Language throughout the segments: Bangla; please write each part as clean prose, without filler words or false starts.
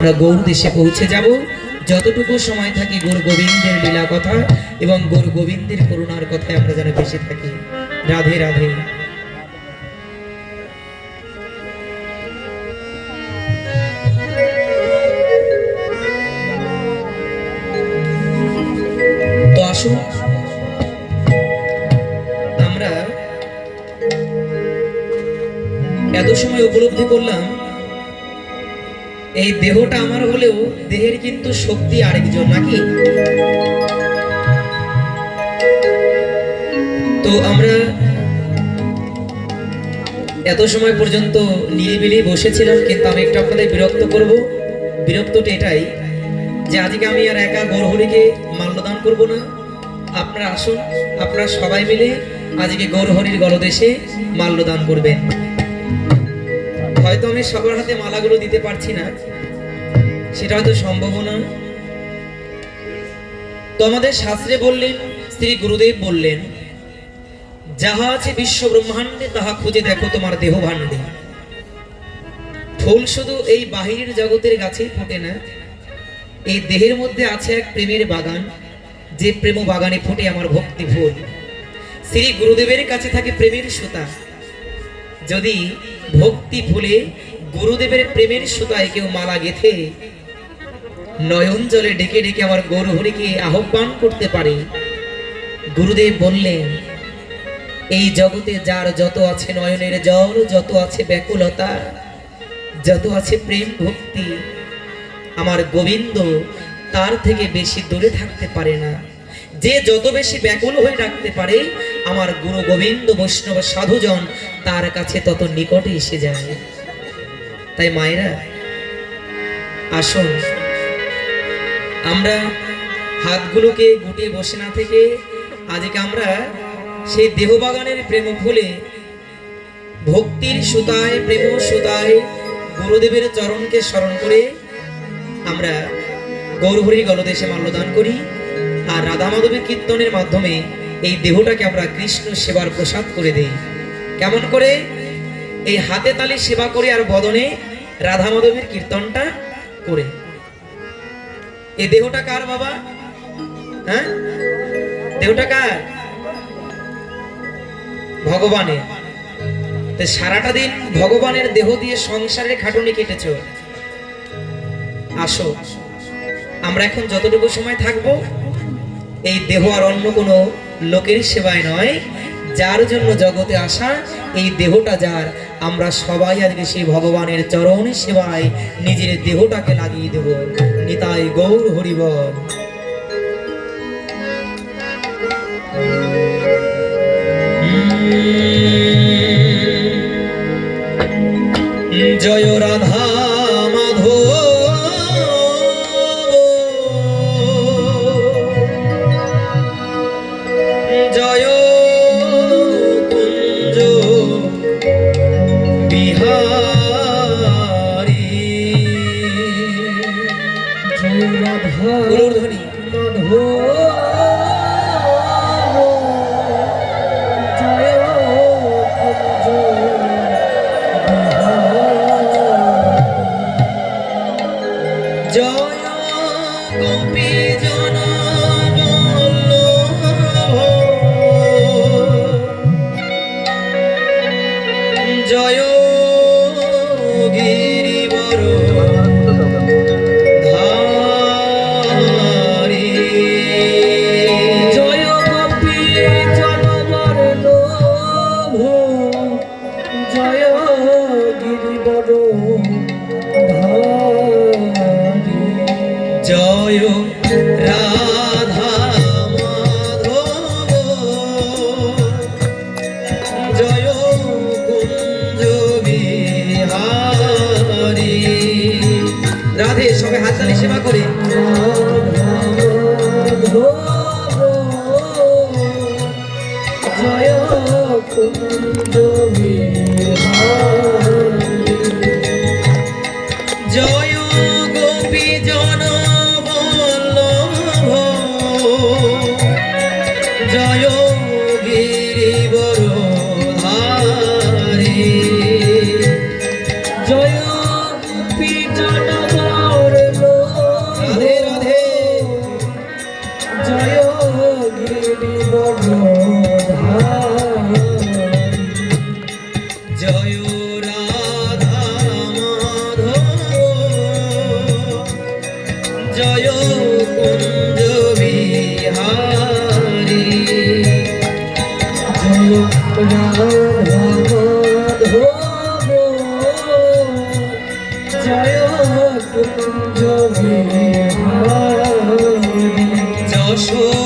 আমরা গৌর দেশে পৌঁছে যাব। যতটুকু সময় থাকি গৌর গোবিন্দের লীলা কথা এবং গৌর গোবিন্দের করুণার কথায় আমরা যেন বেঁচে থাকি। রাধে রাধে। তো আসুন আমরা এত সময় উপলব্ধি করলাম এই দেহটা আমার হলেও দেহের কিন্তু শক্তি আরেকজন, নাকি? তো আমরা এত সময় পর্যন্ত নিরিবিলি বসেছিলাম, কিন্তু আমি একটু আপনাদের বিরক্ত করব। বিরক্তটা এটাই যে আজকে আমি আর একা গৌরহরিকে মাল্যদান করব না। আপনারা আসুন, আপনারা সবাই মিলে আজকে গৌরহরির গলদেশে মাল্যদান করবেন। হয়তো আমি সবার হাতে মালাগুলো দিতে পারছি না, সেটা হয়তো সম্ভব না। তো আমাদের শাস্ত্রে বললেন, শ্রী গুরুদেব বললেন, যাহা আছে বিশ্ব ব্রহ্মাণ্ডে তাহা খুঁজে দেখো তোমার দেহ ভাণ্ডে। ফুল শুধু এই বাহিরের জগতের গাছে ফোটে না, এই দেহের মধ্যে আছে এক প্রেমের বাগান, যে প্রেম বাগানে ফোটে আমার ভক্তি ফুল। শ্রী গুরুদেবের কাছে থাকে প্রেমের সুতা। যদি ভক্তি ফুলে গুরুদেবের প্রেমের সুতায় কেউ মালা গেথে নয়ন জলে ডেকে ডেকে আমার গৌরহরিকে আহ্বান করতে পারে। গুরুদেব বললেন, এই জগতে যার যত আছে নয়নের জল, যত আছে ব্যাকুলতা, যত আছে প্রেম ভক্তি, আমার গোবিন্দ তার থেকে বেশি দূরে থাকতে পারে না। যে যত বেশি ব্যাকুল হয়ে রাখতে পারে আমার গুরু গোবিন্দ বৈষ্ণব সাধুজন তার কাছে তত নিকটে এসে যায়। তাই মায়েরা আসুন, আমরা হাতগুলোকে গুটিয়ে বসে না থেকে আজকে আমরা সেই দেহবাগানের প্রেম ফুলে ভক্তির সুতায়, প্রেম সুতায় গুরুদেবের চরণকে স্মরণ করে আমরা গৌরহরির গলদেশে মাল্যদান করি। আর রাধা মাধবের কীর্তনের মাধ্যমে এই দেহটাকে আমরা কৃষ্ণ সেবার প্রসাদ করে দেই। কেমন করে? এই হাতে তালি সেবা করে আর বদনে রাধা মাধবের কীর্তনটা করে। এই দেহটা কার বাবা? হ্যাঁ, দেহটা কার? ভগবানের। তো সারাটা দিন ভগবানের দেহ দিয়ে সংসারের খাটুনি কেটেছ। আসো, আমরা এখন যতটুকু সময় থাকবো এই দেহ আর অন্য কোনো লোকের সেবায় নয়, যার জন্য জগতে আসা এই দেহটা যার, আমরা সবাই আজকে সেই ভগবানের চরণ সেবায় নিজের দেহটাকে লাগিয়ে দেব। নিতাই গৌর হরি বল। জয় রাধা মাধব, জয় কুঞ্জ বিহারী, জয় রাধা ধ্বনি মাধব, জয় কুঞ্জ বিহারী, জয় গোপী জন জয় গিরিবর ধারী, জয় গোপী জনবর লোভ, জয় গিরিবর ধারী, জয় রাধা মাধব, জয় রাধে। সবাই হাততালি সেবা করে জয় কুঞ্জ বিহারী, জয় গোপী জন বল্লভ, জয় গিরিবর ধারী, জয় গোপী জন জয় কুঞ্জ বিহারী জয় রাধা মাধব জয় কুঞ্জ বিহারী যশোদানন্দন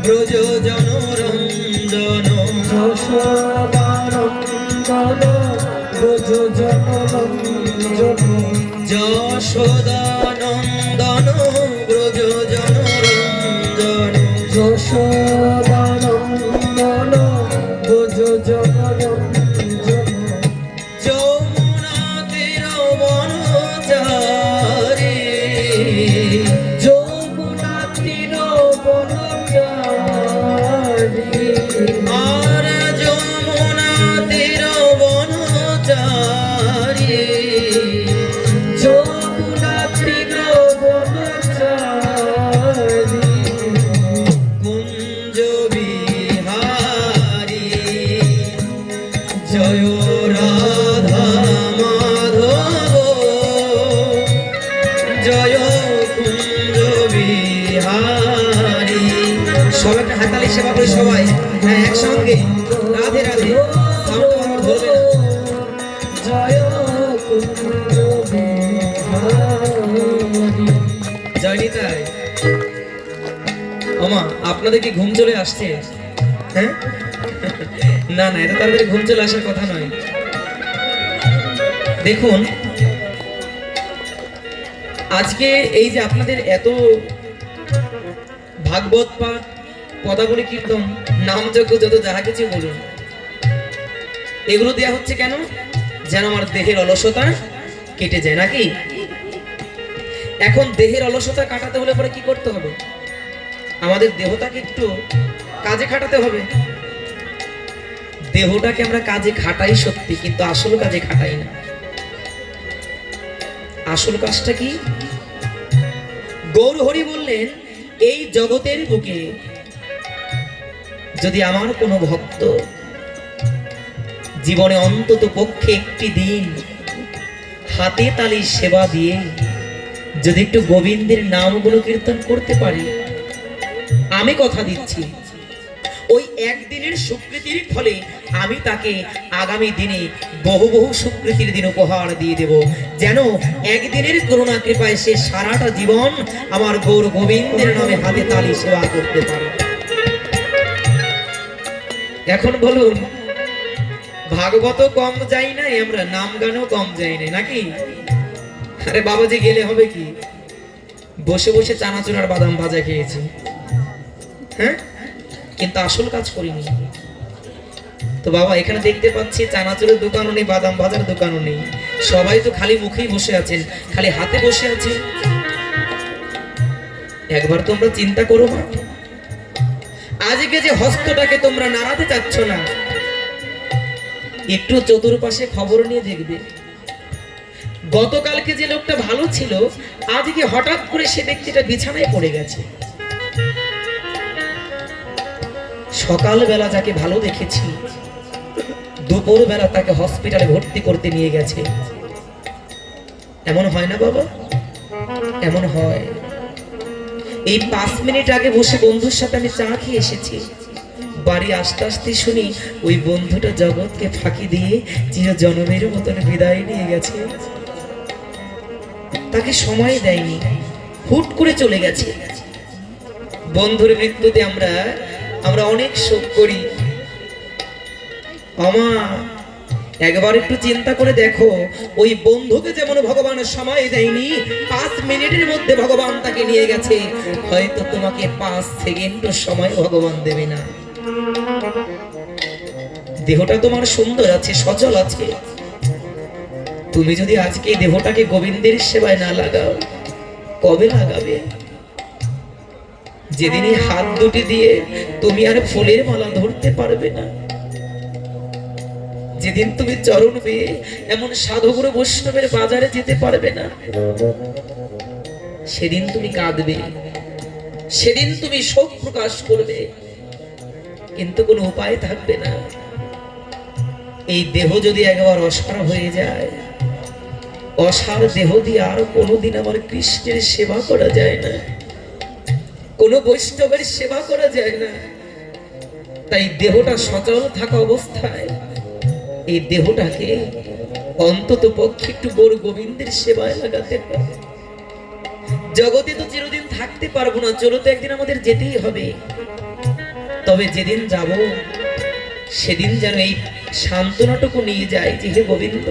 ব্রজ জনরঞ্জন যশোদানন্দন ব্রজ জনরঞ্জন যশোদানন্দন ব্রজ জনরঞ্জন যশোদানন্দন ব্রজ জনরঞ্জন যমুনা তীর বনচারী যমুনা তীর বনচারী আর যমুনা তীর বনচারী যমুনা তীর বনচারী কুঞ্জ বিহারী জয় রাধা মাধব জয় কুঞ্জ বিহারী সবাই একটা হাতালি সেবা করে সবাই, হ্যাঁ একসঙ্গে রাধে রাধে। সাউন্ডটা আমার ধরবে না। জয় কুঞ্জ বিহারী জয় নিতাই। ওমা আপনাদের কি ঘুম চলে আসছে? হ্যাঁ না না, এটা তাড়াতাড়ি ঘুম চলে আসার কথা নয়। দেখুন আজকে এই যে আপনাদের এত ভাগবত পাঠ, পদাবলী কীর্তন, নামযজ্ঞ, যত যাহা কিছু বলুন, এগুলো দেয়া হচ্ছে কেন? যেন আমার দেহের অলসতা কেটে যায়, নাকি? এখন দেহের অলসতা কাটাতে হলে পরে কি করতে হবে? আমাদের দেহটাকে একটু কাজে খাটাতে হবে। দেহটাকে আমরা কাজে খাটাই সত্যি, কিন্তু আসল কাজে খাটাই না। আসল কাজটা কি? গৌর হরি বললেন, এই জগতের বুকে যদি আমার কোনো ভক্ত জীবনে অন্তত পক্ষে একটি দিন হাতে তালি সেবা দিয়ে যদি একটু গোবিন্দের নামগুলো কীর্তন করতে পারি, আমি কথা দিচ্ছি ওই একদিনের স্বীকৃতির ফলে আমি তাকে আগামী দিনে বহু বহু স্বীকৃতির দিন উপহার দিয়ে দেব, যেন একদিনের করুণা কৃপায় সে সারাটা জীবন আমার গৌর গোবিন্দের নামে হাতে তালি সেবা করতে পারে। এখন বলুন, ভাগবত কম যাই নাই আমরা, নাম গানও কম যাই নাই, নাকি? আরে বাবাজি গেলে হবে কি, বসে বসে চানাচুর আর বাদাম ভাজা খেয়েছি, হ্যাঁ, কিন্তু আসল কাজ করিনি। তো বাবা এখানে দেখতে পাচ্ছি চানাচুরের দোকানও নেই, বাদাম ভাজার দোকানও নেই, সবাই তো খালি মুখেই বসে আছেন, খালি হাতে বসে আছেন। একবার তোমরা চিন্তা করো না, আজকে যে হস্তটাকে তোমরা নাড়াতে চাচ্ছ না, একটু চতুর্পাশে খবর নিয়ে দেখবে, গতকালকে যে লোকটা ভালো ছিল আজকে হঠাৎ করে সে ব্যক্তিটা বিছানায় পড়ে গেছে। সকালবেলা যাকে ভালো দেখেছি দুপুর বেলা তাকে হসপিটালে ভর্তি করতে নিয়ে গেছে। এমন হয় না বাবা? এমন হয়। এই 5 মিনিট আগে বসে বন্ধুর সাথে আমি চা খেয়ে এসেছি, বাড়ি আসতে আসতে শুনি ওই বন্ধুটা জগৎকে ফাঁকি দিয়ে চির জনমের মতন বিদায় নিয়ে গেছে। তাকে সময় দেয়নি, হুট করে চলে গেছে। বন্ধুর মৃত্যুতে আমরা অনেক শোক করি। আমা একবার একটু চিন্তা করে দেখো, ওই বন্ধুকে যেমন ভগবানের সময় দেয়নি, 5 মিনিটের মধ্যে ভগবান তাকে নিয়ে গেছে, হয়তো তোমাকে 5 সেকেন্ডও সময় ভগবান দেবে না। দেহটা তোমার সুন্দর আছে, সচল আছে, তুমি যদি আজকে এই দেহটাকে গোবিন্দের সেবায় না লাগাও, কবে লাগাবে? যেদিন এই হাত দুটি দিয়ে তুমি আর ফুলের মালা ধরতে পারবে না, যেদিন তুমি চরণ পেয়ে এমন সাধুগুরু বৈষ্ণবের বাজারে যেতে পারবে না, সেদিন তুমি কাঁদবে, সেদিন তুমি শোক প্রকাশ করবে, কিন্তু কোনো উপায় থাকবে না। এই দেহ যদি একবার অসার হয়ে যায়, অসার দেহ দিয়ে আর কোনোদিন আমার কৃষ্ণের সেবা করা যায় না, কোনো বৈষ্ণবের সেবা করা যায় না। তাই দেহটা সচল থাকা অবস্থায় এই দেহটাকে অন্তত পক্ষে একটু গৌর গোবিন্দের সেবায় লাগাতে হবে। জগতে তো চিরদিন থাকতে পারবো না, চলো তো একদিন আমাদের যেতেই হবে। তবে যেদিন যাব সেদিন যেন এই সান্ত্বনাটুকু নিয়ে যায় যে হে গোবিন্দ,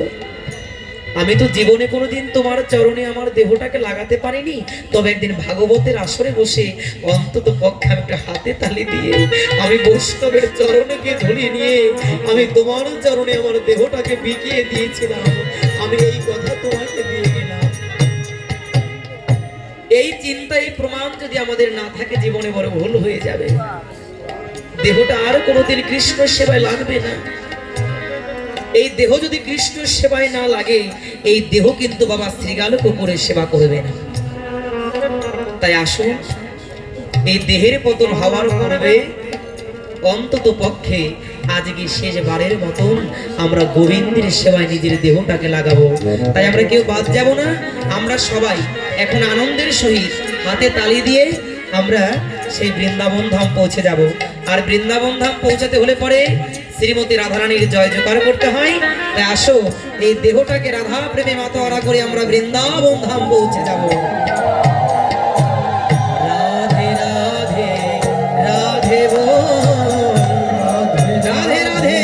আমি তো জীবনে কোনোদিন তোমার চরণে আমার দেহটাকে লাগাতে পারিনি, তবে একদিন ভাগবতের আসরে বসে অন্তত পক্ষে আমি একটা হাতে তালি দিয়ে আমি বৈষ্ণবের চরণে গিয়ে ধরিয়ে নিয়ে আমি তোমার চরণে আমার দেহটাকে বিকিয়ে দিয়েছিলাম, আমি এই কথা তোমাকে দিয়ে গেলাম। এই চিন্তা, এই প্রমাণ যদি আমাদের না থাকে জীবনে বড় ভুল হয়ে যাবে। দেহটা আর কোনোদিন কৃষ্ণ সেবায় লাগবে না। এই দেহ যদি কৃষ্ণ সেবায় না লাগে, এই দেহ কিন্তু বাবা শ্রীগালক করে সেবা করবে না। তাই আসুন, এই দেহের পতন হওয়ার পূর্বে অন্তত পক্ষে আজকে শেষবারের মতন আমরা গোবিন্দের সেবায় নিজের দেহটাকে লাগাবো। তাই আমরা কেউ বাদ যাব না, আমরা সবাই এখন আনন্দের সহিত হাতে তালি দিয়ে আমরা সেই বৃন্দাবন ধাম পৌঁছে যাব। আর বৃন্দাবন ধাম পৌঁছাতে হলে পরে শ্রীমতী রাধারানীর জয় জয়কার করতে হয়। তাই আসো, এই দেহটাকে রাধা প্রেমে মাতোয়ারা করে আমরা বৃন্দাবন ধাম পৌঁছে যাব। রাধে রাধে রাধে বল, রাধে রাধে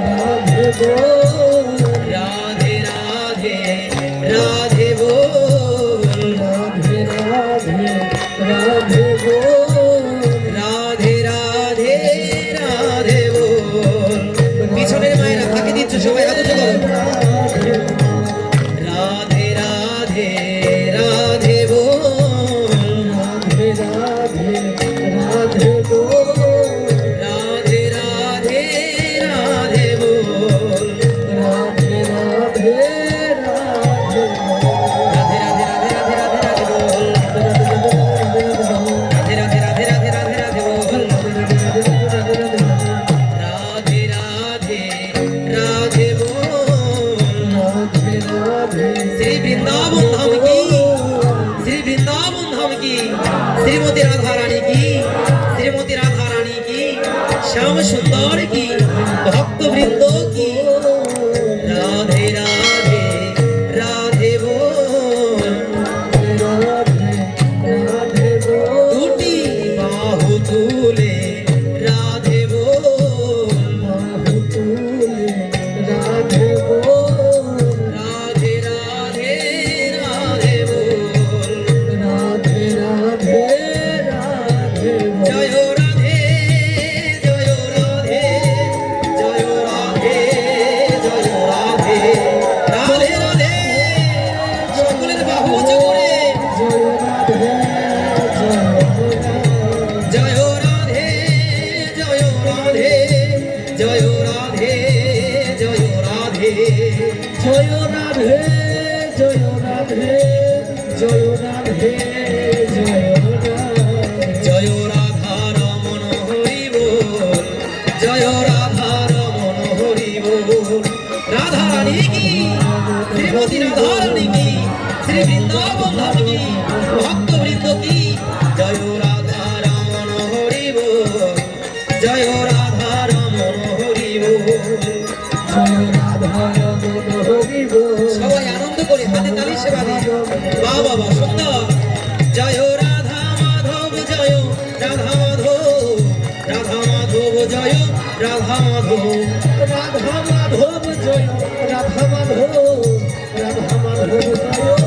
রাধে বল, রাধে রাধে রাধে বল, রাধে রাধে রাধে বল, রাধে রাধে রাধে বল। পিছনের মায়েরা ফাঁকি দিচ্ছ, সবাই হাত উঁচু করো। রাধে রাধে রাধে বল, রাধে রাধে রাধে বল, রাধে রাধে রাধে বল, রাধে রাধে রাধে বল, রাধে রাধে রাধে রাধে রাধে বল, রাধে রাধে রাধে রাধে রাধে রাধে বল, রাধে রাধে রাধে বল। শ্রী বৃন্দাবন ধাম কি, শ্রী বৃন্দাবন ধাম কি, শ্রীমতী রাধা রানী কি, শ্রীমতী রাধা রানী কি, শ্যাম সুন্দর কি, ভক্ত বৃন্দ কি। রাধে রাধে রাধে বল, রাধে রাধে বল, দুটি বাহু তুলে রাধে বল, বাহু তুলে রাধে বল, রাধে রাধে রাধে বল, রাধে রাধে রাধে বল। জয় রাধে জয় রাধে জয় রাধে জয় রাধে, রাধে রাধে। সকলের বাহু উঁচু করে জয় রাধে জয় রাধে জয় রাধে জয় রাধে, জয় রাধে জয় রাধে জয় রাধে জয় রাধে, জয় রাধা রমণ হরি বল, জয় রাধা রমণ হরি বল। রাধা রানী কি, শ্রীমতী রাধা রানী কি, শ্রী বৃন্দাবন ধাম কি, ভক্ত বৃন্দ কি। জয় রাধা রমণ হরি বল, জয় রাধা রমণ হরি বল, জয় রাধা রমণ হরি বল। সবাই আনন্দ করে হাতে তালি সেবা দিই। বাহ বাবা সুন্দর। জয় রাধা মাধব জয় রাধা মাধব, রাধা মাধব জয় রাধা মাধব, রাধা মাধব জয় রাধা মাধব, রাধা মাধব জয়।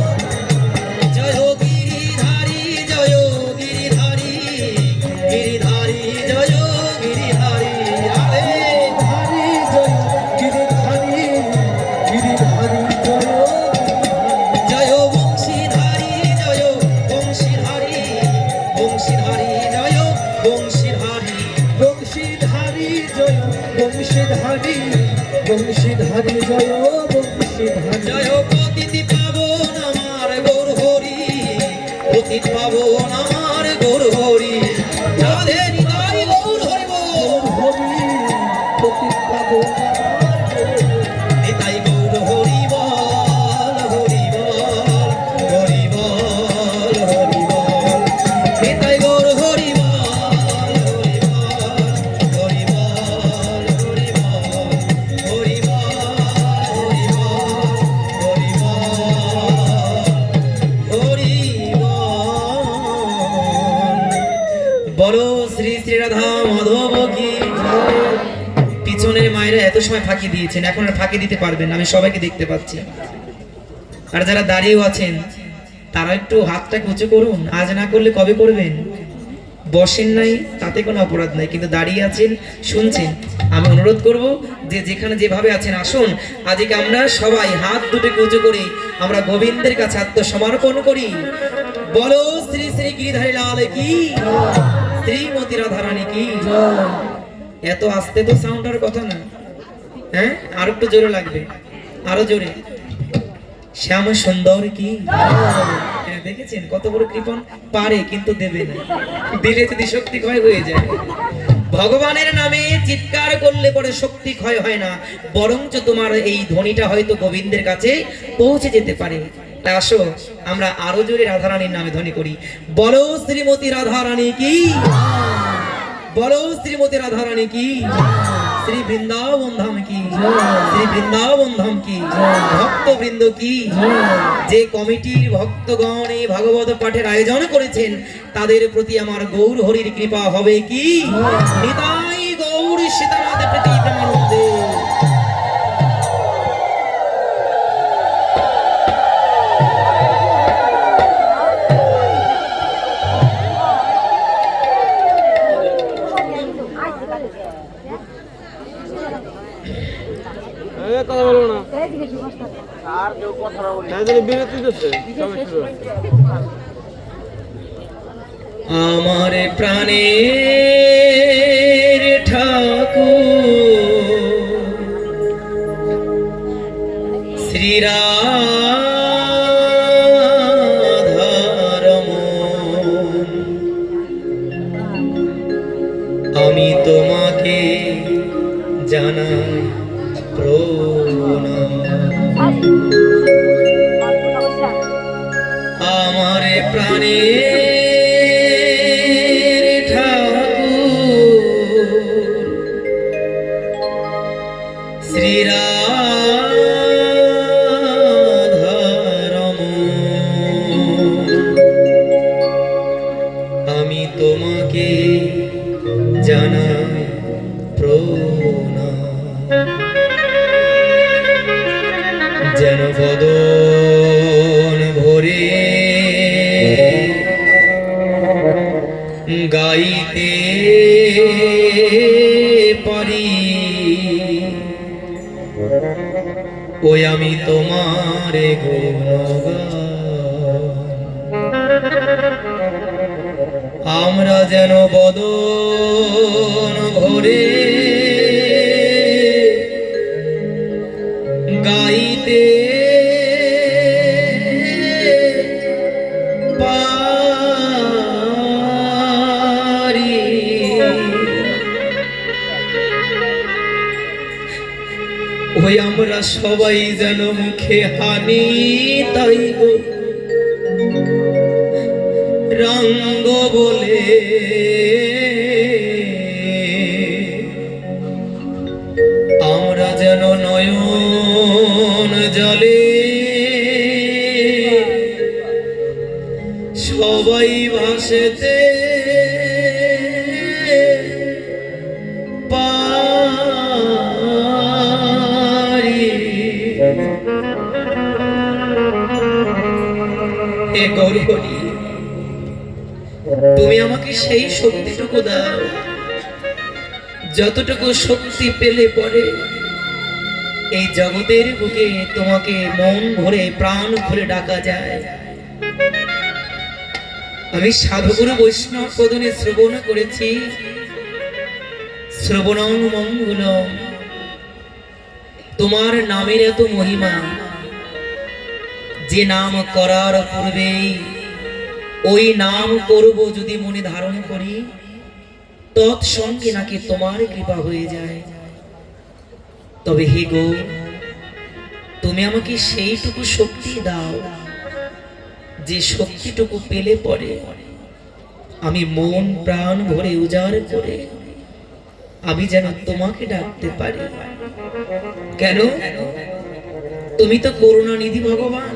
জয় গিরিধারী জয় গিরিধারী, গিরিধারী জয় গিরিধারী, রাধে ধারী জয় গিরিধারী, গিরিধারী জয়। জয় বংশীধারী জয় বংশীধারী, বংশীধারী জয় বংশীধারী, বংশীধারী জয় বংশীধারী, বংশীধারী জয় বংশীধারী। জয় পতিত পাবন আমার গৌর হরি, পতিত পাবন আমার গৌর হরি, রাধে নিতাই গৌর হরি বল, হরি পতিত পাবন আমার নিতাই গৌর হরি বল, হরি বল। রাধা মাধব কি পিছনের মায়েরা এত সময় ফাঁকি দিয়েছেন, এখন আর ফাঁকি দিতে পারবেন না, আমি সবাইকে দেখতে পাচ্ছি। আর যারা দাঁড়িয়েও আছেন তারা একটু হাতটা উঁচু করুন, আজ না করলে কবে করবেন? বসেন নাই তাতে কোনো অপরাধ নাই, কিন্তু দাঁড়িয়ে আছেন শুনছেন। আমি অনুরোধ করব যে যেখানে যেভাবে আছেন আসুন, আজকে আমরা সবাই হাত দুটোকে উঁচু করে আমরা গোবিন্দের কাছে আত্মসমর্পণ করি। বলো শ্রী শ্রী গিরিধারী লাল কি, শ্রীমতী রাধারানী কি। এত আস্তে তো সাউন্ডের কথা না, হ্যাঁ আর একটু জোরে লাগবে, আরো জোরে। শ্যাম সুন্দর কি, হ্যাঁ দেখেছেন কত বড় কৃপণ, পারে কিন্তু দেবে না, দিলে যদি শক্তি ক্ষয় হয়ে যায়। ভগবানের নামে চিৎকার করলে পরে শক্তি ক্ষয় হয় না, বরঞ্চ তোমার এই ধ্বনিটা হয়তো গোবিন্দের কাছে পৌঁছে যেতে পারে। তা আসো আমরা আরো জোরে রাধারানীর নামে ধ্বনি করি। বলো শ্রীমতী রাধারানী কি, বলো শ্রীমতী রাধারানী কি, শ্রী বৃন্দাবন ধাম কি, শ্রী বৃন্দাবন ধাম কি, ভক্তবৃন্দ কি। যে কমিটির ভক্তগণ এই ভাগবত পাঠের আয়োজন করেছেন তাদের প্রতি আমার গৌর হরির কৃপা হবে কি। নিতাই গৌর সীতানাথ প্রতি প্রেমানন্দে। কথা বলবো না আর কেউ কথা বলবে না, বিরতি দিচ্ছে সবাই শুরু হচ্ছে। আমার প্রাণের ঠাকুর শ্রী রাধারমণ, আমি তোমাকে জানাই প্রণাম। আমার প্রাণের ঠাকুর শ্রী রাধারমণ, আমি তোমাকে জানাই প্রণাম। যেন বদন ভরে গাইতে পারি, ওই আমি তোমার গুণগান। আমরা যেন বদন ভরে গাইতে পারি, ওই আমরা সবাই যেন মুখে হানি তাই গো রঙ্গ বলে, আমরা যেন নয়ন জলে সবাই ভাসতে পারি। হে গৌরহরি, তুমি আমাকে সেই শক্তিটুকু দাও যতটুকু শক্তি পেলে পরে এই জগতের বুকে তোমাকে মন ভরে প্রাণ ভরে ডাকা যায়। আমি সাধুগুরু বৈষ্ণব পদনে শ্রবণ করেছি, শ্রবণং মঙ্গলম, তোমার নামের এত মহিমা, যে নাম করার পূর্বেই ওই নাম করব যদি মনে ধারণ করি, তৎসঙ্গে নাকি তোমার কৃপা হয়ে যায়। তবে হে গো, তুমি আমাকে সেইটুকু শক্তি দাও যে শক্তিটুকু পেলে পরে আমি মন প্রাণ ভরে উজাড় করে আমি যেন তোমাকে ডাকতে পারি। কেন? তুমি তো করুণানিধি ভগবান।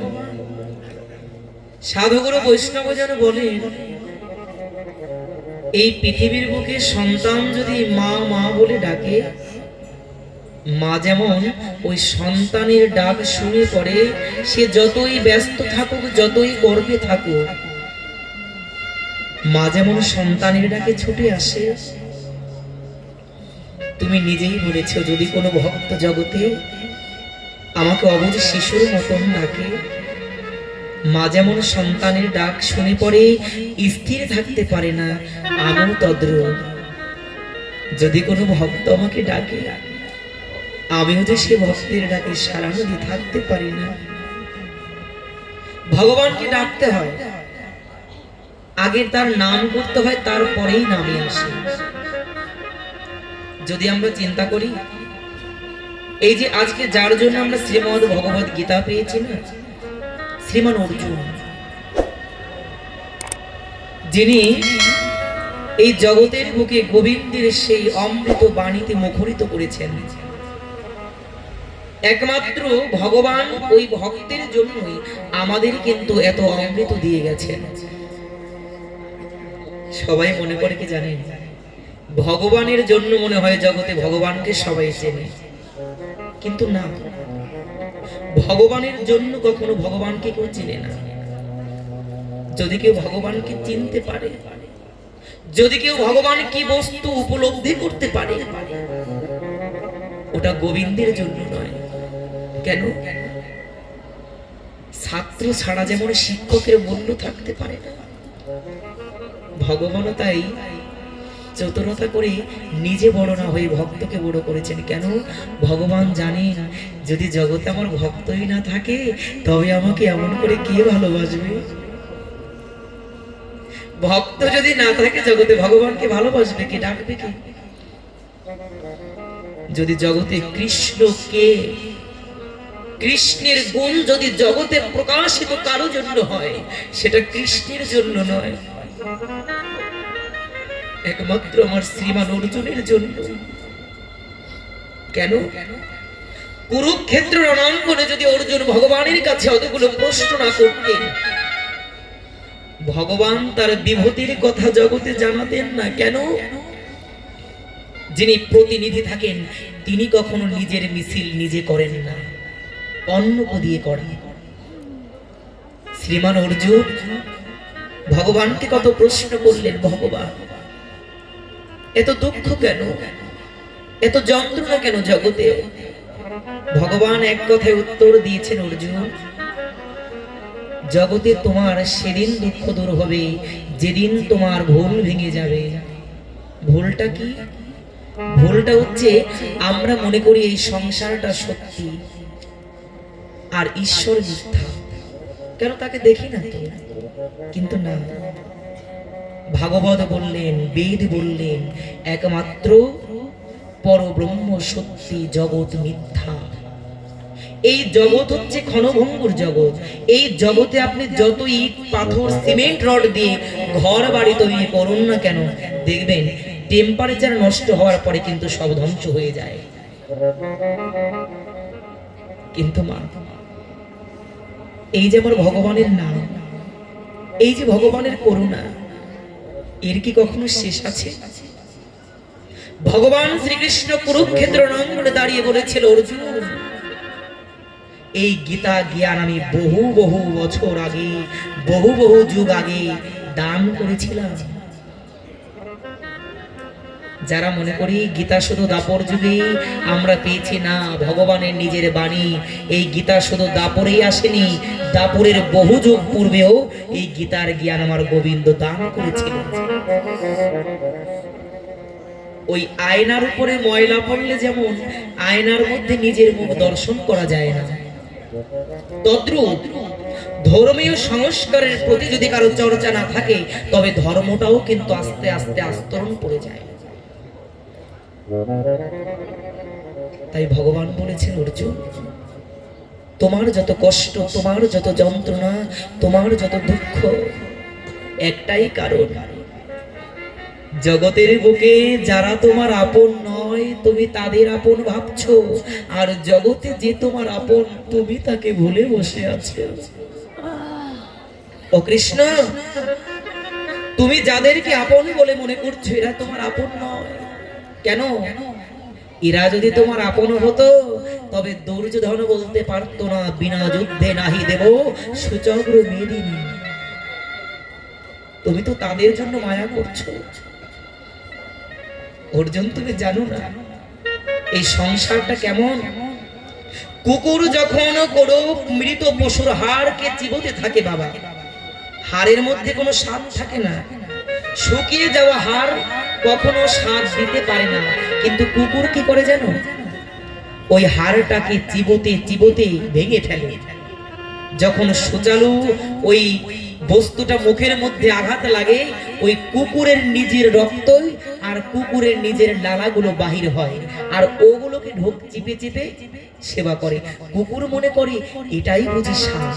সাধুগুরু বৈষ্ণব যেন বলেন এই পৃথিবীর বুকে সন্তান যদি মা মা বলে ডাকে, মা যেমন ওই সন্তানের ডাক শুনে পড়ে, সে যতই ব্যস্ত থাকুক, যতই গর্বে থাকুক, মা যেমন সন্তানের ডাকে ছুটে আসে। তুমি নিজেই বলেছো, যদি কোনো ভক্ত জগতে আমাকে অবুঝ শিশুর মতন ডাকে, মা যেমন সন্তানের ডাক শুনে পড়ে স্থির থাকতে পারে না, আমিও তদ্রূপ। যদি কোনো ভক্ত আমাকে ডাকে, আমিও যে সে ভক্তের ডাকে সারা দিয়ে থাকতে পারি না। ভগবানকে ডাকতে হয়, আগে তার নাম করতে হয়, তারপরেই নামে আসে। যদি আমরা চিন্তা করি, এই যে আজকে যার জন্য আমরা শ্রীমদ্ ভগবত গীতা পেয়েছি না, শ্রীমান অর্জুন, যিনি এই জগতের বুকে গোবিন্দের সেই অমৃত বাণীতে মুখরিত করেছেন, একমাত্র ভগবান ওই ভক্তের জন্যই আমাদের কিন্তু এত অমৃত দিয়ে গেছেন। সবাই মনে করে কি জানেন, ভগবানের জন্য মনে হয় জগতে ভগবানকে সবাই চেনে, কিন্তু না, ভগবানের জন্য কখনো ভগবানকে কেউ চেনে না। যদি কেউ ভগবানকে চিনতে পারে, যদি কেউ ভগবান কি বস্তু উপলব্ধি করতে পারে, ওটা গোবিন্দের জন্য নয়। কেন? ছাত্র ছাড়া যেমন শিক্ষকের মূল্য থাকতে পারে না, ভগবানও তাই চতুরতা করে নিজে বড় না হয়ে ভক্তকে বড় করেছেন। কেন? ভগবান জানেন, যদি জগতে আমার ভক্তই না থাকে, তবে আমাকে এমন করে কে ভালোবাসবে? ভক্ত যদি না থাকে জগতে, ভগবানকে ভালোবাসবে কে, ডাকবে কে? যদি জগতে কৃষ্ণকে, কৃষ্ণের গুণ যদি জগতে প্রকাশিত কারো জন্য হয়, সেটা কৃষ্ণের জন্য নয়, একমাত্র আমার শ্রীমান অর্জুনের জন্য। কেন? কুরুক্ষেত্র রণাঙ্গনে যদি অর্জুন ভগবানের কাছে অতগুলো প্রশ্ন না করতেন, ভগবান তার বিভূতির কথা জগতে জানাতেন না। কেন? যিনি প্রতিনিধি থাকেন, তিনি কখনো নিজের মিছিল নিজে করেন না, অন্যকে দিয়ে করেন। শ্রীমান অর্জুন ভগবানকে কত প্রশ্ন করলেন, ভগবান এত দুঃখ কেন, এত যন্ত্রণা কেন জগতে? ভগবান এক কথায় উত্তর দিয়েছেন, অর্জুন, জগতে তোমার সেদিন দুঃখ দূর হবে যেদিন তোমার ভুল ভেঙে যাবে। ভুলটা কি? ভুলটা হচ্ছে আমরা মনে করি এই সংসারটা সত্যি আর ঈশ্বর মিথ্যা। কেন? তাকে দেখি না তো। কিন্তু না, ভাগবত বললেন, বেদ বললেন, একমাত্র পরব্রহ্ম সত্যি, জগৎ মিথ্যা। এই জগৎ হচ্ছে ক্ষণভঙ্গুর জগৎ। এই জগতে আপনি যত ইট পাথর সিমেন্ট রড দিয়ে ঘর বাড়ি তৈরি করুন না কেন, দেখবেন টেম্পারেচার নষ্ট হওয়ার পরে কিন্তু সব ধ্বংস হয়ে যায়। কিন্তু মা, এই যে আমার ভগবানের নাম, এই যে ভগবানের করুণা, এর কি কখনো শেষ আছে? ভগবান শ্রীকৃষ্ণ কুরুক্ষেত্র রণাঙ্গনে দাঁড়িয়ে বলেছিল, অর্জুন, এই গীতা জ্ঞান আমি বহু বহু বছর আগে, বহু বহু যুগ আগে দান করেছিলাম। যারা মনে করি গীতা শুধু দাপর যুগে আমরা পেয়েছি, না, ভগবানের নিজের বাণী, এই গীতা শুধু দাপরেই আসেনি, দাপরের বহু যুগ পূর্বেও এই গীতার জ্ঞান আমার গোবিন্দ দান করেছিল। ওই আয়নার উপরে ময়লা পড়লে যেমন আয়নার মধ্যে নিজের মুখ দর্শন করা যায় না, তদ্রূপ ধর্মীয় সংস্কারের প্রতি যদি কারো চর্চা না থাকে, তবে ধর্মটাও কিন্তু আস্তে আস্তে আস্তরণ পড়ে যায়। তাই ভগবান বলেছেন, অর্জুন, তোমার যত কষ্ট, তোমার যত যন্ত্রণা, তোমার যত দুঃখ, একটাই কারণ, জগতের বুকে যারা তোমার আপন নয়, তুমি তাদের আপন ভাবছো, আর জগতে যে তোমার আপন, তুমি তাকে ভুলে বসে আছো। ও কৃষ্ণ, তুমি যাদেরকে আপন বলে মনে করছো এরা তোমার আপন নয়। কেন? এরা যদি তোমার আপন হতো তবে দুর্যোধন বলতে পারতো না বিনা যুদ্ধে নাহি দেব সুচগ্র মেদিনী। তুমি তো তাদের জন্য মায়া করছো। অর্জুন, তুমি জানো না এই সংসারটা কেমন? কুকুর যখন কোনো মৃত পশুর হাড়কে চিবোতে থাকে বাবা, হাড়ের মধ্যে কোনো স্বাদ থাকে না। শুকিয়ে যাওয়া হাড় কখনো স্বাদ দিতে পারে না, কিন্তু কুকুর কি করে জানো? ওই হাড়টাকে চিবোতে চিবোতে ভেঙে ফেলে। যখন সুচালু ওই বস্তুটা মুখের মধ্যে আঘাত লাগে, ওই কুকুরের নিজের রক্তই আর কুকুরের নিজের লালাগুলো বাহির হয়, আর ওগুলোকে ঢোক চিপে চিপে সেবা করে। কুকুর মনে করে এটাই বুঝি স্বাদ,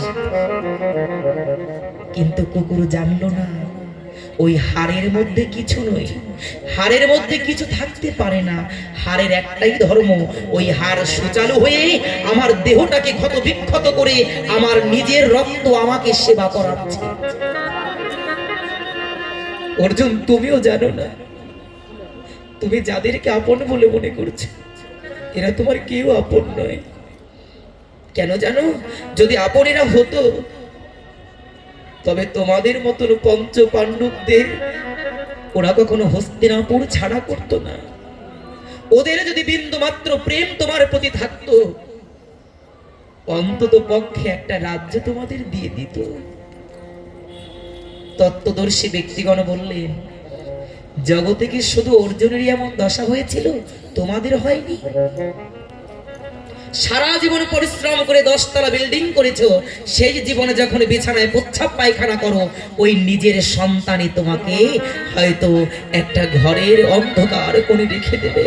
কিন্তু কুকুর জানলো না ওই হাড়ের মধ্যে কিছু নয়, হাড়ের মধ্যে কিছু থাকতে পারে না। হাড়ের একটাই ধর্ম, ওই হাড় সুচালু হয়ে আমার দেহটাকে ক্ষত বিক্ষত করে আমার নিজের রক্ত আমাকে সেবা করাচ্ছে। অর্জুন, তুমিও জানো না, তুমি যাদেরকে আপন বলে মনে করছো এরা তোমার কেউ আপন নয়। কেন জানো? যদি আপনেরা হতো তবে তোমাদের মতন পঞ্চ পাণ্ডবদের ওরা কখনো হস্তিনাপুর ছাড়া করতো না। ওদের যদি বিন্দু মাত্র প্রেম তোমার প্রতি থাকতো, অন্তত পক্ষে একটা রাজ্য তোমাদের দিয়ে দিত। তত্ত্বদর্শী ব্যক্তিগণ বললেন, জগতে কি শুধু অর্জুনেরই এমন দশা হয়েছিল? তোমাদের হয়নি? সারা জীবন পরিশ্রম করে 10 তলা বিল্ডিং করেছো, সেই জীবনে যখন বিছানায় প্রচ্ছাপ পায়খানা করো, ওই নিজের সন্তানই তোমাকে হয়তো একটা ঘরের অন্ধকার কোণে রেখে দেবে।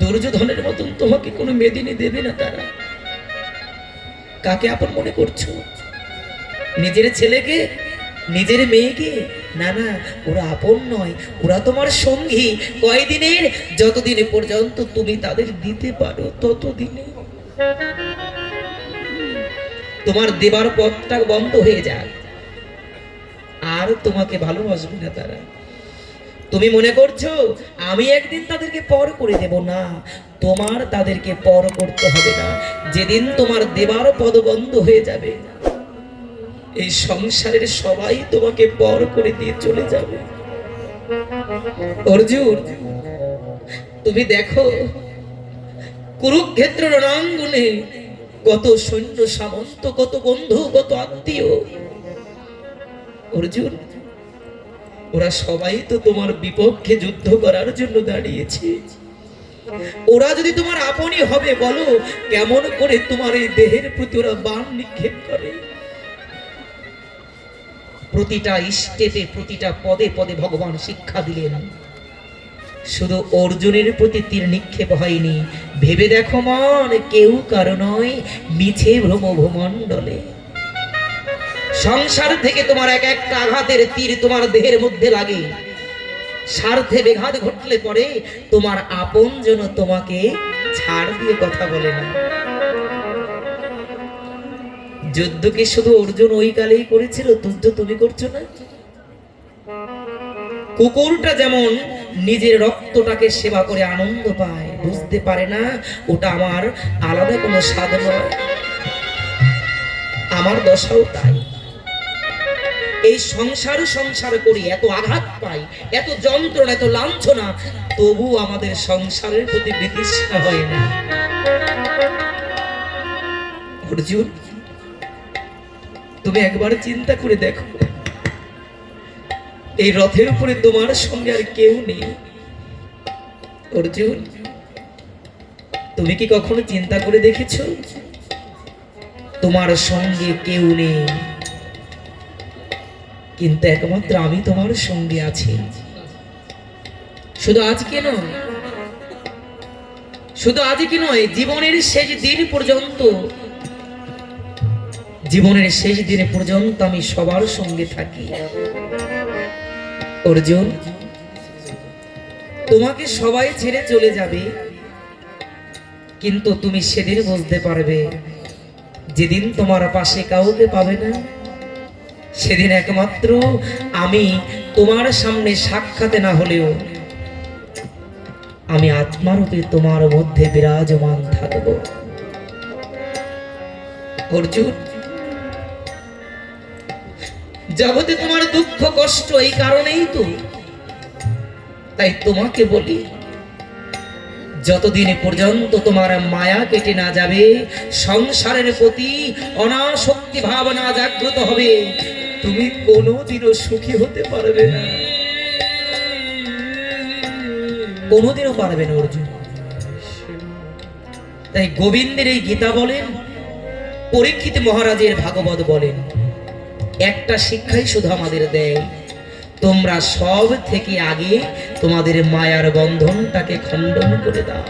দুর্যোধনের মতন তোমাকে কোনো মেদিনী দেবে না তারা। কাকে আপন মনে করছো? নিজের ছেলেকে, নিজের মেয়েকে? না না, ওরা আপন নয়, ওরা তোমার সঙ্গী। কয়দিনের? যতদিন পর্যন্ত তুমি তাদের দিতে পারো ততদিনে। তোমার দেবার পথটা বন্ধ হয়ে যাক, আর তোমাকে ভালোবাসবে না তারা। তুমি মনে করছো আমি একদিন তাদেরকে পর করে দেব? না, তোমার তাদেরকে পর করতে হবে না। যেদিন তোমার দেবার পদ বন্ধ হয়ে যাবে, এই সংসারের সবাই তোমাকে পর করে দিয়ে চলে যাবে। অর্জুন, তুমি দেখো কুরুক্ষেত্র রণাঙ্গনে কত সৈন্য সামন্ত, কত বন্ধু, কত আত্মীয়। অর্জুন, ওরা সবাই তো তোমার বিপক্ষে যুদ্ধ করার জন্য দাঁড়িয়েছে। ওরা যদি তোমার আপনই হবে, বলো কেমন করে তোমার এই দেহের প্রতি ওরা বাণ নিক্ষেপ করে? প্রতিটা স্টেপে, প্রতিটা পদে পদে ভগবান শিক্ষা দিলেন। শুধু অর্জুনের প্রতি তীর নিক্ষেপ হয়নি, ভেবে দেখো মন, কেউ কারো নয়, মিছে ভ্রম ভূমণ্ডলে। সংসার থেকে তোমার এক একটা আঘাতের তীর তোমার দেহের মধ্যে লাগে, স্বার্থে বেঘাত ঘটলে পরে তোমার আপন জন তোমাকে ছাড় দিয়ে কথা বলে না। যুদ্ধ কি শুধু অর্জুন ওই কালেই করেছিল? যুদ্ধ তুমি করছো না? কুকুরটা যেমন নিজের রক্তটাকে সেবা করে আনন্দ পায়, বুঝতে পারে না ওটা আমার আলাদা কোনো স্বাদ নয়। আমার দশাও তাই। এই সংসার করি, এত আঘাত পাই, এত যন্ত্রণা, এত লাঞ্ছনা, তবু আমাদের সংসারের প্রতি বিতৃষ্ণা হয় না। অর্জুন, তুমি একবার চিন্তা করে দেখো, এই রথের উপরে তোমার সঙ্গে আর কেউ নেই। অর্জুন, তুমি কি কখনো চিন্তা করে দেখেছো তোমার সঙ্গে কেউ নেই, কিন্তু একমাত্র আমি তোমার সঙ্গে আছি। শুধু আজকে নয়, শুধু আজকে নয়, জীবনের শেষ দিন পর্যন্ত, জীবনের শেষ দিনে পর্যন্ত আমি সবার সঙ্গে থাকি। অর্জুন, তোমাকে সবাই ছেড়ে চলে যাবে, কিন্তু তুমি সেদিন বুঝতে পারবে, যেদিন তোমার পাশে কাউকে পাবে না, সেদিন একমাত্র আমি তোমার সামনে সাক্ষাতে না হলেও আমি আত্মারূপে তোমার মধ্যে বিরাজমান থাকব। অর্জুন, জগতে তোমার দুঃখ কষ্ট এই কারণেই তো, তাই তোমাকে বলি, যতদিন পর্যন্ত তোমার মায়া কেটে না যাবে, সংসারের প্রতি অনাসক্তি ভাবনা জাগ্রত হবে, তুমি কোনোদিনও সুখী হতে পারবে না, কোনোদিনও পারবে না অর্জুন। তাই গোবিন্দের এই গীতা বলেন, পরীক্ষিত মহারাজের ভাগবত বলেন, একটা শিক্ষাই শুধু আমাদের দেয়, তোমরা সব থেকে আগে তোমাদের মায়ার বন্ধনটাকে খণ্ডন করে দাও,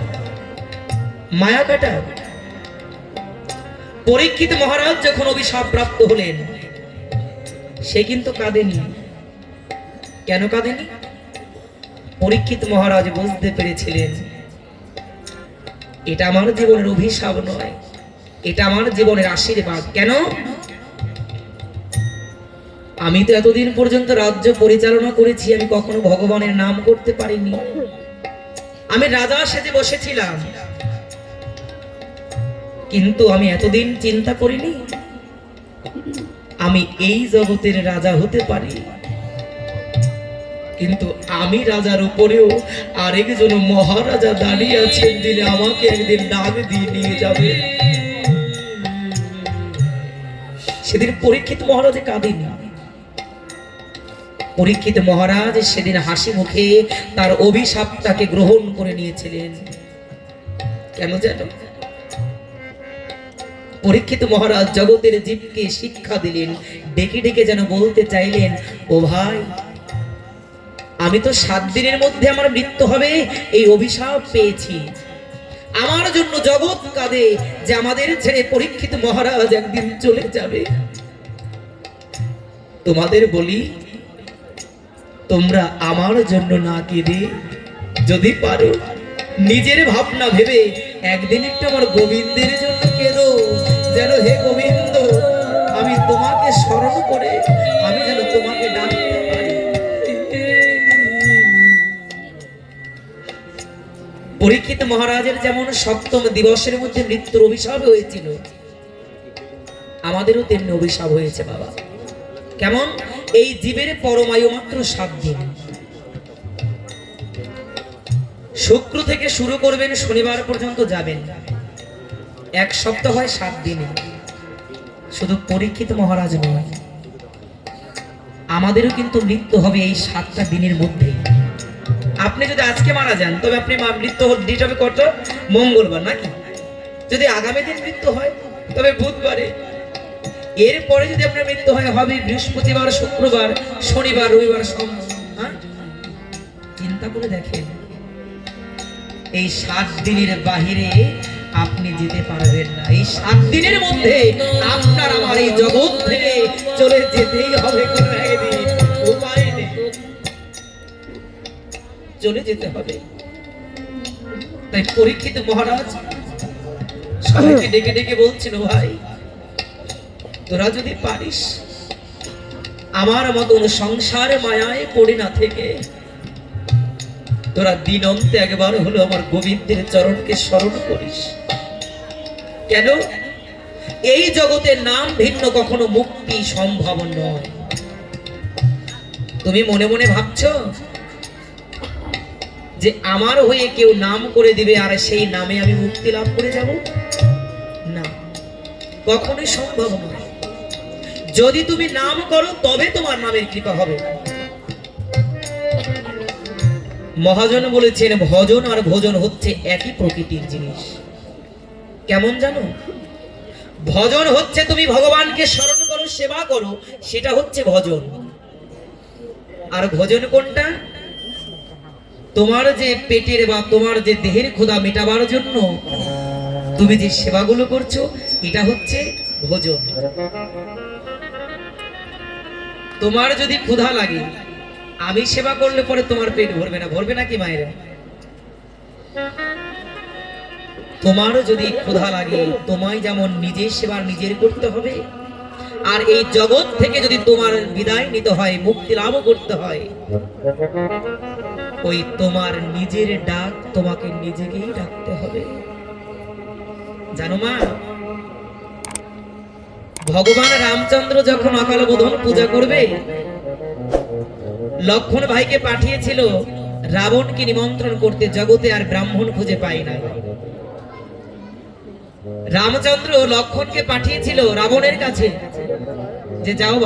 মায়া কাটাও। পরীক্ষিত মহারাজ যখন অভিশাপ প্রাপ্ত হলেন, সে কিন্তু কাঁদেনি। কেন কাঁদেনি? পরীক্ষিত মহারাজ বুঝতে পেরেছিলেন, এটা আমার জীবনের অভিশাপ নয়, এটা আমার জীবনের আশীর্বাদ। কেন? আমি তো এতদিন পর্যন্ত রাজ্য পরিচালনা করেছি, আমি কখনো ভগবানের নাম করতে পারিনি, আমি রাজা সেজে বসেছিলাম, কিন্তু আমি এতদিন চিন্তা করিনি আমি এই জগতের রাজা হতে পারি, কিন্তু আমি রাজার উপরেও আরেকজন মহারাজা দাঁড়িয়ে আছেন, যিনি আমাকে একদিন ডাক দিয়ে নিয়ে যাবে। সেদিন পরীক্ষিত মহারাজে কাঁদেনি, পরীক্ষিত মহারাজ সেদিন হাসি মুখে তার অভিশাপটাকে গ্রহণ করে নিয়েছিলেন। কেন জানো? পরীক্ষিত মহারাজ জগতের জীবকে শিক্ষা দিলেন, ডেকে ডেকে যেন বলতে চাইলেন, ও ভাই, আমি তো 7 দিনের মধ্যে আমার মৃত্যু হবে এই অভিশাপ পেয়েছি, আমার জন্য জগৎ কাঁদে যে আমাদের ছেড়ে পরীক্ষিত মহারাজ একদিন চলে যাবে। তোমাদের বলি, তোমরা আমার জন্য না কেঁদে যদি পারো নিজের ভাবনা ভেবে একদিন একটু আমার গোবিন্দের জন্য কেঁদো, যেন হে গোবিন্দ, আমি তোমাকে স্মরণ করে আমি যেন তোমাকে ডাকতে পারি। পরীক্ষিত মহারাজের যেমন 7ম দিবসের মধ্যে মৃত্যুর অভিশাপ হয়েছিল, আমাদেরও তেমনি অভিশাপ হয়েছে বাবা। কেমন? এই জীবের পরমায়ু মাত্র 7 দিন। শুক্র থেকে শুরু করবেন, শনিবার পর্যন্ত যাবেন, 1 সপ্তাহ হয় 7 দিনে। শুধু পরীক্ষিত মহারাজ নয়, আমাদেরও কিন্তু মৃত্যু হবে এই 7টা দিনের মধ্যেই। আপনি যদি আজকে মারা যান, তবে আপনি মৃত্যু ডেট হবে কত? মঙ্গলবার, নাকি? যদি আগামী দিন মৃত্যু হয়, তবে বুধবারে। এরপরে যদি আপনার মৃত্যু হয়, হবে বৃহস্পতিবার, শুক্রবার, শনিবার, রবিবার, সোমবার। চিন্তা করে দেখেন, এই 7 দিনের বাহিরে আপনি যেতে পারবেন না। এই 7 দিনের মধ্যে আপনার আমার এই জগৎ থেকে চলে যেতেই হবে, কোনো একদিন উপায় নেই, চলে যেতে হবে। তাই পরীক্ষিত মহারাজ সবাইকে ডেকে ডেকে বলছিল, ভাই, তোরা যদি পারিস আমার মতন সংসারে মায়ায় পড়ে না থেকে তোরা দিন অন্তে একবার হলো আমার গোবিন্দের চরণকে স্মরণ করিস। কেন? এই জগতে নাম ভিন্ন কখনো মুক্তি সম্ভব নয়। তুমি মনে মনে ভাবছো যে আমার হয়ে কেউ নাম করে দিবে আর সেই নামে আমি মুক্তি লাভ করে যাব? না, কখনোই সম্ভব নয়। যদি তুমি নাম করো তবে তোমার নামের কৃপা হবে। মহাজন বলেছেন, ভজন আর ভোজন হচ্ছে একই প্রকৃতির জিনিস। কেমন জানো? ভজন হচ্ছে তুমি ভগবানকে স্মরণ করো, সেবা করো, সেটা হচ্ছে ভজন। আর ভোজন কোনটা? তোমার যে পেটের বা তোমার যে দেহের ক্ষুধা মেটাবার জন্য তুমি যে সেবাগুলো করছো, এটা হচ্ছে ভোজন। তোমার যদি ক্ষুধা লাগে, আমি সেবা করলে পরে তোমার পেট ভরবে না, ভরবে নাকি মায়েরা? তোমারও যদি ক্ষুধা লাগে, তোমায় যেমন নিজের সেবা নিজের করতে হবে, আর এই জগৎ থেকে যদি তোমার বিদায় নিতে হয়, মুক্তি লাভ করতে হয়, ওই তোমার নিজের ডাক তোমাকে নিজেকেই ডাকতে হবে। জানো মা, ভগবান রামচন্দ্র যখন অকাল বোধন পূজা করবে, লক্ষণ ভাইকে পাঠিয়েছিল রাবণকে নিমন্ত্রণ করতে, জগতে আর ব্রাহ্মণ খুঁজে পাই না। রামচন্দ্র লক্ষণকে পাঠিয়েছিল রাবণের কাছে যে যাও